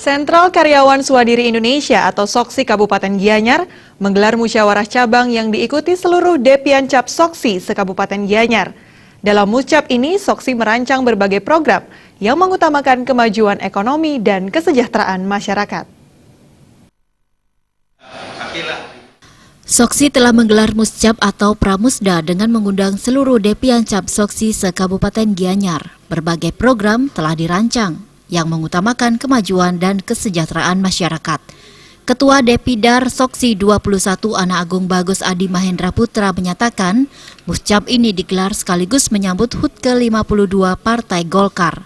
Sentral Karyawan Swadiri Indonesia atau Soksi Kabupaten Gianyar menggelar musyawarah cabang yang diikuti seluruh Depiancap Soksi se-Kabupaten Gianyar. Dalam muscap ini, Soksi merancang berbagai program yang mengutamakan kemajuan ekonomi dan kesejahteraan masyarakat. Soksi telah menggelar muscap atau pramusda dengan mengundang seluruh Depiancap Soksi se-Kabupaten Gianyar. Berbagai program telah dirancang yang mengutamakan kemajuan dan kesejahteraan masyarakat. Ketua Depidar Soksi 21 Anak Agung Bagus Adi Mahendra Putra menyatakan, muscap ini digelar sekaligus menyambut HUT ke-52 Partai Golkar.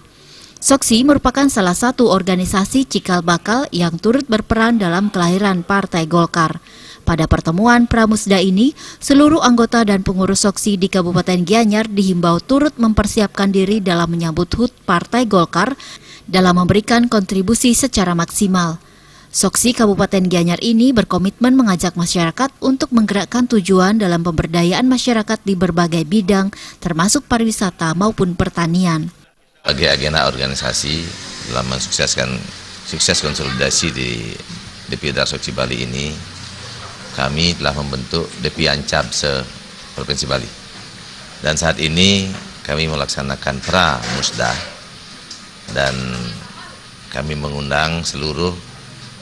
Soksi merupakan salah satu organisasi cikal bakal yang turut berperan dalam kelahiran Partai Golkar. Pada pertemuan pramusda ini, seluruh anggota dan pengurus Soksi di Kabupaten Gianyar dihimbau turut mempersiapkan diri dalam menyambut HUT Partai Golkar dalam memberikan kontribusi secara maksimal. Soksi Kabupaten Gianyar ini berkomitmen mengajak masyarakat untuk menggerakkan tujuan dalam pemberdayaan masyarakat di berbagai bidang, termasuk pariwisata maupun pertanian. Bagi agenda organisasi dalam mensukseskan sukses konsolidasi di Depidar Soksi Bali ini, kami telah membentuk Depiancap se-Provinsi Bali. Dan saat ini kami melaksanakan pramusda dan kami mengundang seluruh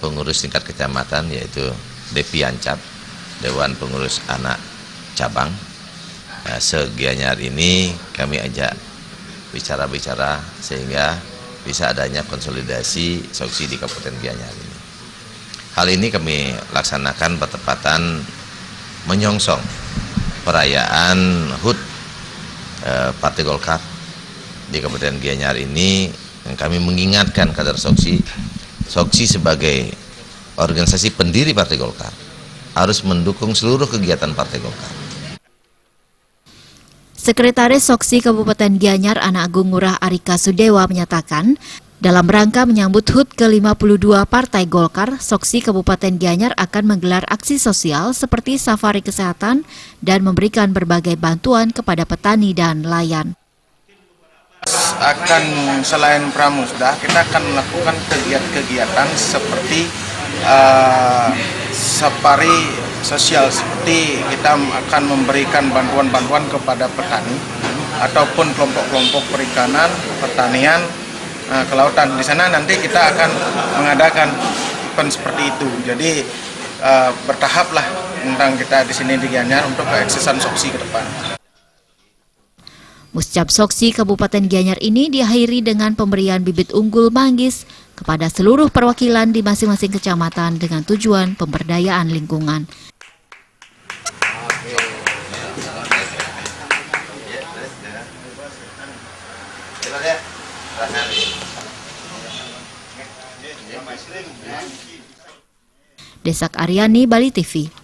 pengurus tingkat kecamatan, yaitu Depiancap, Dewan Pengurus Anak Cabang. Se-Gianyar ini kami ajak bicara-bicara sehingga bisa adanya konsolidasi Soksi di Kabupaten Gianyar ini. Hal ini kami laksanakan bertepatan menyongsong perayaan HUT Partai Golkar di Kabupaten Gianyar ini. Dan kami mengingatkan kader Soksi sebagai organisasi pendiri Partai Golkar harus mendukung seluruh kegiatan Partai Golkar. Sekretaris Soksi Kabupaten Gianyar Anak Agung Ngurah Arika Sudewa menyatakan, dalam rangka menyambut HUT ke-52 Partai Golkar, Soksi Kabupaten Gianyar akan menggelar aksi sosial seperti safari kesehatan dan memberikan berbagai bantuan kepada petani dan nelayan. Selain pramusda, kita akan melakukan kegiatan-kegiatan seperti safari sosial, seperti kita akan memberikan bantuan-bantuan kepada petani ataupun kelompok-kelompok perikanan, pertanian, kelautan. Di sana nanti kita akan mengadakan event seperti itu. Jadi bertahaplah tentang kita di sini di Gianyar untuk keeksisan Soksi ke depan. Muscap Soksi Kabupaten Gianyar ini diakhiri dengan pemberian bibit unggul manggis kepada seluruh perwakilan di masing-masing kecamatan dengan tujuan pemberdayaan lingkungan. Desak Aryani, Bali TV.